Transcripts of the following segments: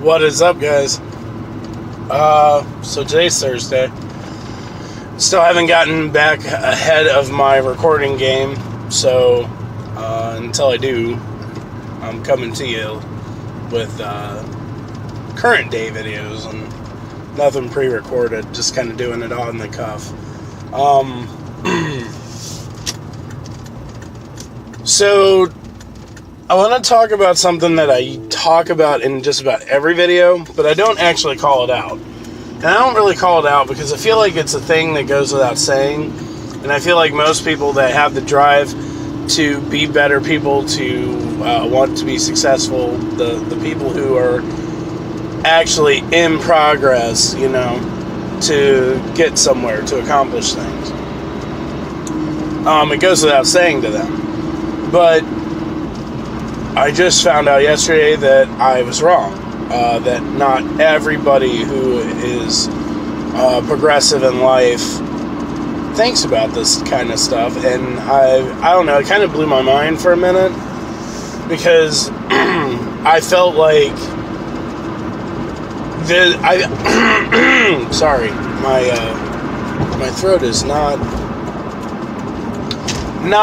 What is up, guys? So today's Thursday. Still haven't gotten back ahead of my recording game, so until I do, I'm coming to you with current day videos and nothing pre-recorded, just kind of doing it on the cuff. So I want to talk about something that I talk about in just about every video, but I don't actually call it out. And I don't really call it out because I feel like it's a thing that goes without saying. And I feel like most people that have the drive to be better people, to want to be successful, the people who are actually in progress, to get somewhere, to accomplish things. It goes without saying to them. But I just found out yesterday that I was wrong. That not everybody who is progressive in life thinks about this kind of stuff. And I don't know, it kind of blew my mind for a minute. Because I felt like sorry, my throat is not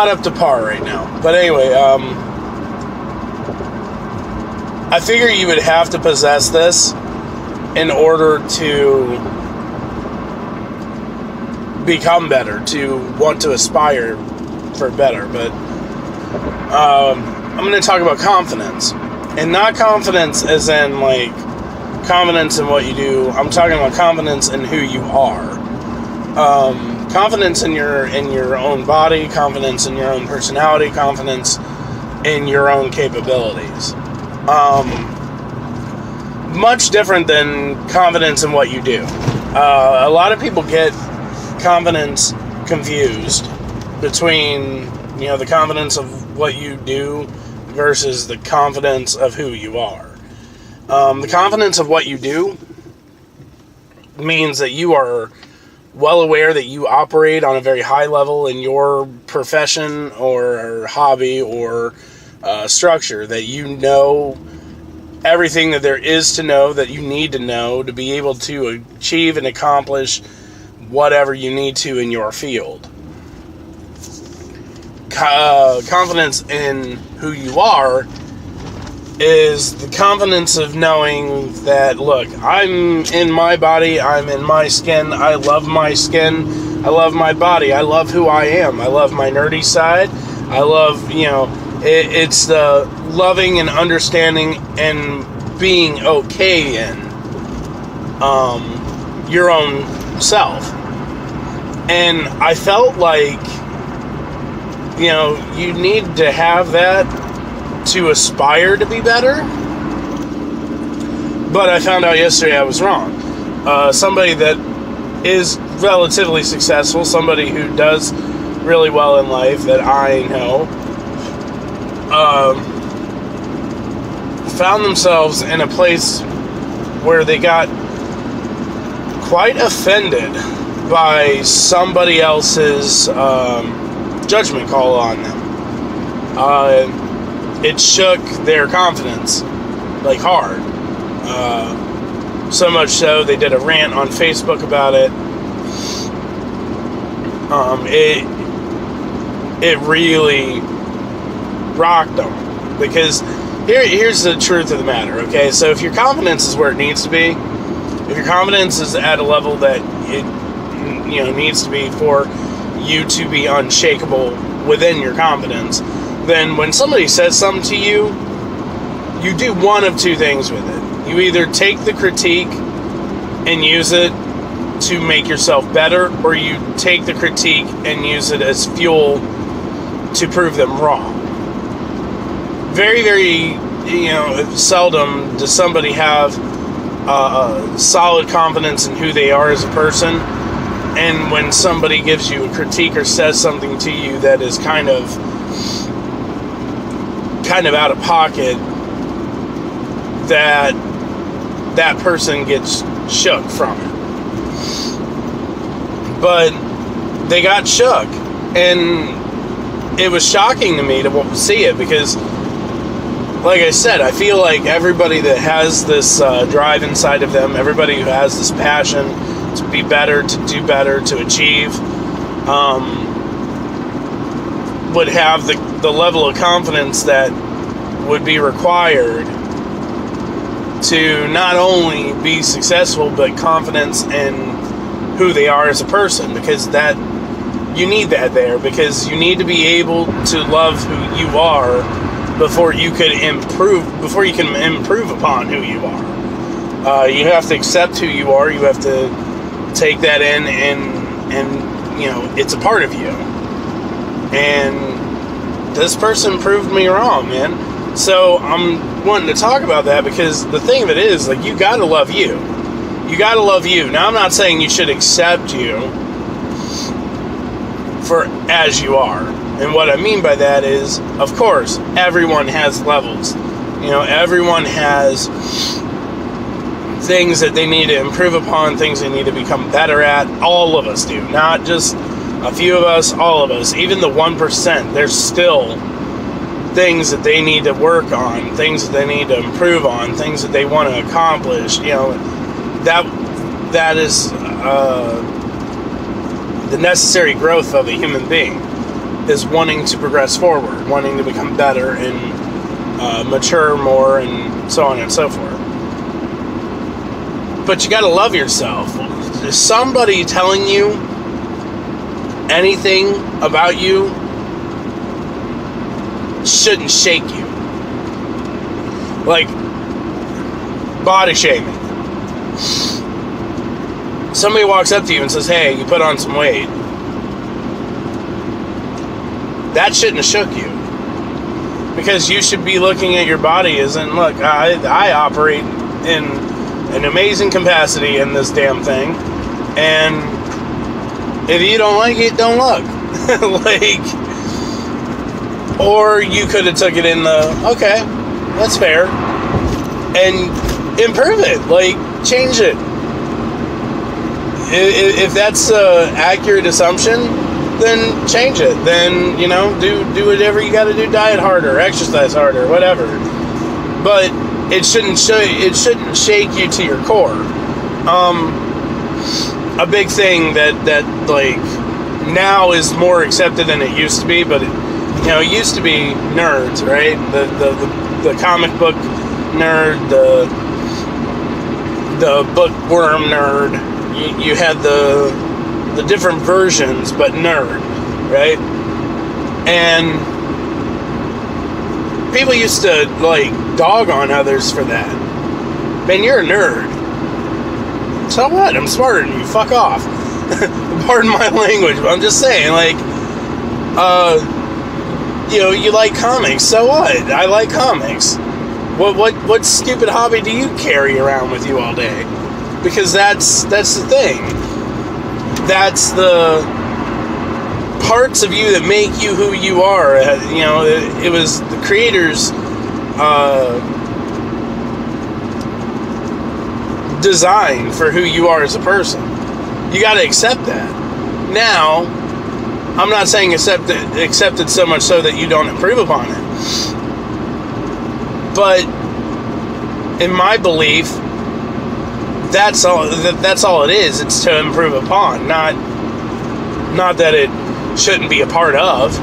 up to par right now. But anyway, I figure you would have to possess this in order to become better, to want to aspire for better. But I'm going to talk about confidence. And not confidence as in, like, confidence in what you do. I'm talking about confidence in who you are. Confidence in your own body, confidence in your own personality, confidence in your own capabilities. Much different than confidence in what you do. A lot of people get confidence confused between, the confidence of what you do versus the confidence of who you are. The confidence of what you do means that you are well aware that you operate on a very high level in your profession or hobby or structure, that you know everything that there is to know, that you need to know to be able to achieve and accomplish whatever you need to in your field. Confidence in who you are is the confidence of knowing that, look, I'm in my body, I'm in my skin, I love my skin, I love my body, I love who I am, I love my nerdy side, I love, it's the loving and understanding and being okay in your own self. And I felt like, you need to have that to aspire to be better. But I found out yesterday I was wrong. Somebody that is relatively successful, somebody who does really well in life that I know, found themselves in a place where they got quite offended by somebody else's judgment call on them. It shook their confidence, like, hard. So much so, they did a rant on Facebook about it. It really rocked them. Because here's the truth of the matter, okay? So if your confidence is where it needs to be, if your confidence is at a level that it needs to be for you to be unshakable within your confidence, then when somebody says something to you, you do one of two things with it. You either take the critique and use it to make yourself better, or you take the critique and use it as fuel to prove them wrong. Very, very, seldom does somebody have solid confidence in who they are as a person. And when somebody gives you a critique or says something to you that is kind of out of pocket, that person gets shook from it. But they got shook, and it was shocking to me to see it, because like I said, I feel like everybody that has this drive inside of them, everybody who has this passion to be better, to do better, to achieve, would have the level of confidence that would be required to not only be successful, but confidence in who they are as a person, because that you need that there, because you need to be able to love who you are before you can improve upon who you are. You have to accept who you are. You have to take that in, and it's a part of you. And this person proved me wrong, man. So I'm wanting to talk about that, because the thing of it is, like, you gotta love you. You gotta love you. Now, I'm not saying you should accept you for as you are. And what I mean by that is, of course, everyone has levels. Everyone has things that they need to improve upon, things they need to become better at. All of us do. Not just a few of us, all of us. Even the 1%, there's still things that they need to work on, things that they need to improve on, things that they want to accomplish. That is the necessary growth of a human being, is wanting to progress forward, wanting to become better and mature more, and so on and so forth. But you got to love yourself. Is somebody telling you anything about you shouldn't shake you. Like body shaming. Somebody walks up to you and says, "Hey, you put on some weight." That shouldn't have shook you, because you should be looking at your body as in, look, I operate in an amazing capacity in this damn thing, and if you don't like it, don't look. Or you could have took it in okay, that's fair, and improve it, change it. If that's an accurate assumption, then change it. Then, do whatever you got to do, diet harder, exercise harder, whatever. But it shouldn't shake you to your core. A big thing that now is more accepted than it used to be, but it used to be nerds, right? The comic book nerd, the bookworm nerd. You had the different versions, but nerd, right? And people used to dog on others for that. Man, you're a nerd. So what? I'm smarter than you. Fuck off. Pardon my language, but I'm just saying, you like comics. So what? I like comics. What stupid hobby do you carry around with you all day? Because that's the thing. That's the parts of you that make you who you are. It was the creator's design for who you are as a person. You got to accept that. Now, I'm not saying accept it so much so that you don't improve upon it. But in my belief, that's all it is. It's to improve upon, not that it shouldn't be a part of.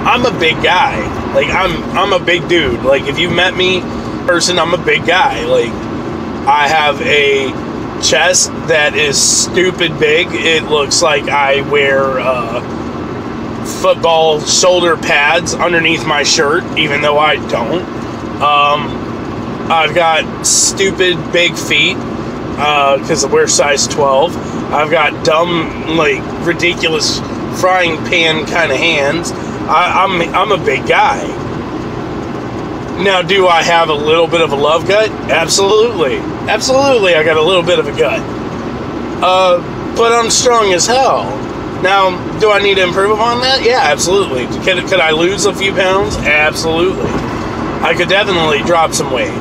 I'm a big guy. I'm a big dude. If you met me in person, I'm a big guy. I have a chest that is stupid big. It looks like I wear football shoulder pads underneath my shirt, even though I don't. I've got stupid big feet because I wear size 12. I've got dumb, ridiculous frying pan kind of hands. I'm a big guy. Now, do I have a little bit of a love gut? Absolutely. Absolutely, I got a little bit of a gut. But I'm strong as hell. Now, do I need to improve upon that? Yeah, absolutely. Could I lose a few pounds? Absolutely. I could definitely drop some weight.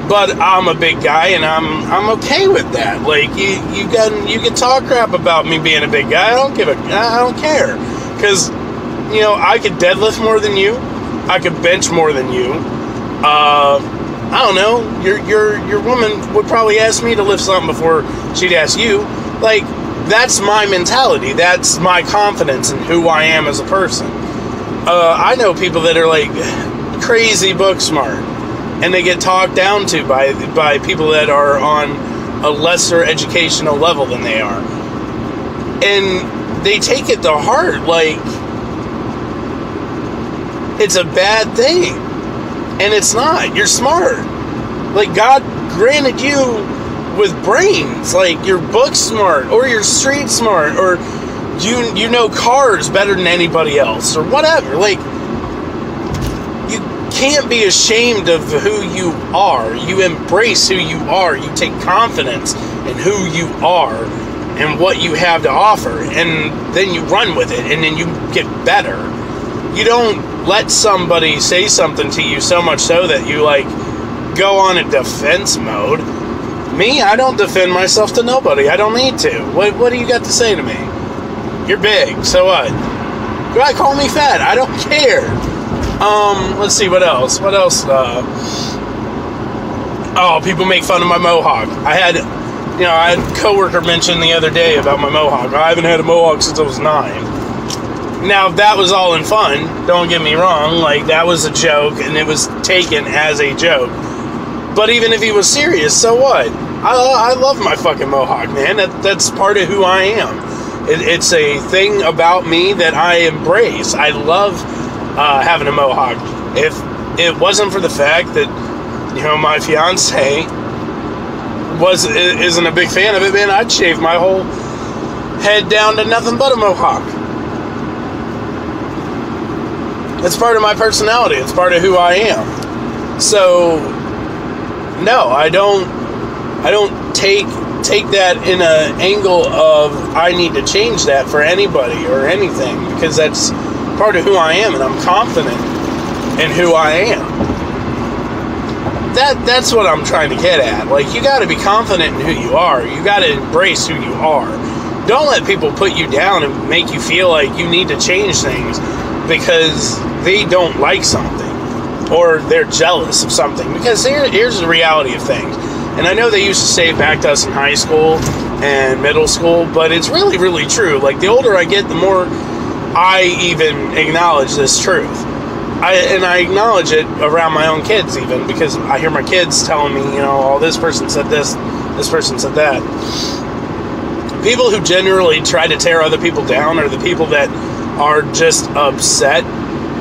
But I'm a big guy, and I'm okay with that. You can talk crap about me being a big guy. I don't care, because I could deadlift more than you. I could bench more than you. I don't know. Your woman would probably ask me to lift something before she'd ask you. Like, that's my mentality. That's my confidence in who I am as a person. I know people that are like crazy book smart, and they get talked down to by people that are on a lesser educational level than they are. And they take it to heart like it's a bad thing. And it's not. You're smart. Like, God granted you with brains. Like, you're book smart, or you're street smart, or you know cars better than anybody else, or whatever. Like, you can't be ashamed of who you are. You embrace who you are. You take confidence in who you are and what you have to offer, and then you run with it, and then you get better. You don't let somebody say something to you so much so that you, like, go on a defense mode. Me, I don't defend myself to nobody. I don't need to. What do you got to say to me? You're big, so what? You gotta call me fat. I don't care. Let's see, what else? People make fun of my mohawk. I had a coworker mention the other day about my mohawk. I haven't had a mohawk since I was 9. Now, that was all in fun, don't get me wrong, like, that was a joke, and it was taken as a joke. But even if he was serious, so what? I love my fucking mohawk, man. That's part of who I am. It's a thing about me that I embrace. I love having a mohawk. If it wasn't for the fact that, my fiance isn't a big fan of it, man, I'd shave my whole head down to nothing but a mohawk. It's part of my personality. It's part of who I am. So, no, I don't take that in an angle of I need to change that for anybody or anything, because that's part of who I am, and I'm confident in who I am. That's what I'm trying to get at. Like, you got to be confident in who you are. You got to embrace who you are. Don't let people put you down and make you feel like you need to change things because they don't like something or they're jealous of something. Because here's the reality of things. And I know they used to say it back to us in high school and middle school, but it's really, really true. Like, the older I get, the more I even acknowledge this truth. I acknowledge it around my own kids even, because I hear my kids telling me, oh, this person said this person said that. People who generally try to tear other people down are the people that are just upset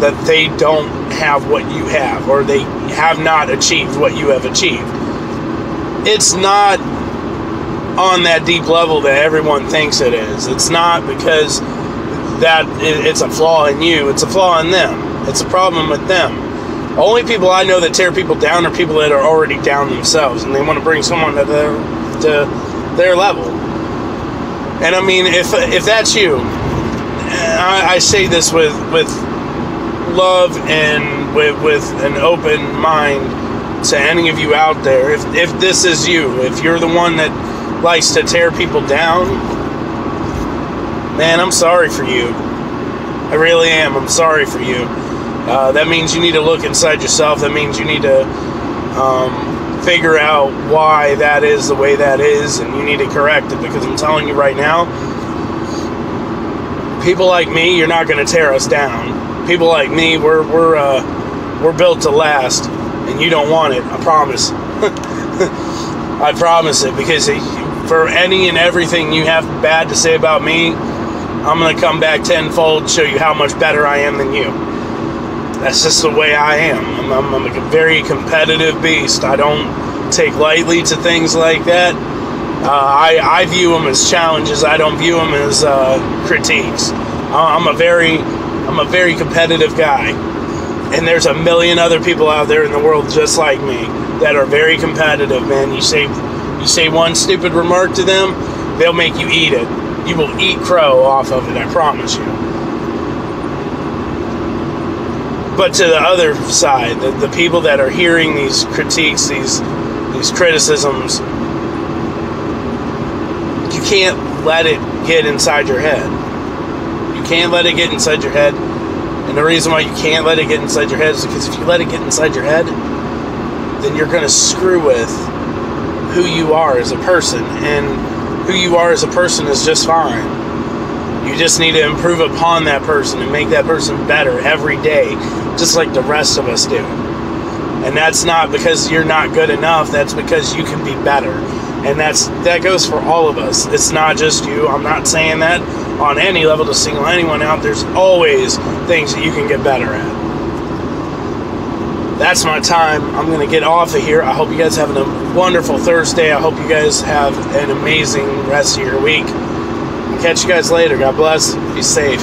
that they don't have what you have, or they have not achieved what you have achieved. It's not on that deep level that everyone thinks it is. It's not because that it's a flaw in you. It's a flaw in them. It's a problem with them. Only people I know that tear people down are people that are already down themselves, and they want to bring someone to their level. And I mean, if that's you, I say this with love and with an open mind to any of you out there. If this is you, if you're the one that likes to tear people down, man, I'm sorry for you. I really am. I'm sorry for you. That means you need to look inside yourself. That means you need to figure out why that is the way that is, and you need to correct it, because I'm telling you right now, people like me, you're not going to tear us down. People like me, we're built to last, and you don't want it. I promise. I promise it, because for any and everything you have bad to say about me, I'm going to come back tenfold, show you how much better I am than you. That's just the way I am. I'm a very competitive beast. I don't take lightly to things like that. I view them as challenges. I don't view them as critiques. I'm a very competitive guy, and there's a million other people out there in the world just like me that are very competitive. Man, you say one stupid remark to them, they'll make you eat it. You will eat crow off of it, I promise you. But to the other side, the people that are hearing these critiques, these criticisms, you can't let it get inside your head. You can't let it get inside your head. And the reason why you can't let it get inside your head is because if you let it get inside your head, then you're going to screw with who you are as a person. And who you are as a person is just fine. You just need to improve upon that person and make that person better every day, just like the rest of us do. And that's not because you're not good enough, that's because you can be better. And that goes for all of us. It's not just you. I'm not saying that on any level to single anyone out. There's always things that you can get better at. That's my time. I'm going to get off of here. I hope you guys have a wonderful Thursday. I hope you guys have an amazing rest of your week. Catch you guys later. God bless. Be safe.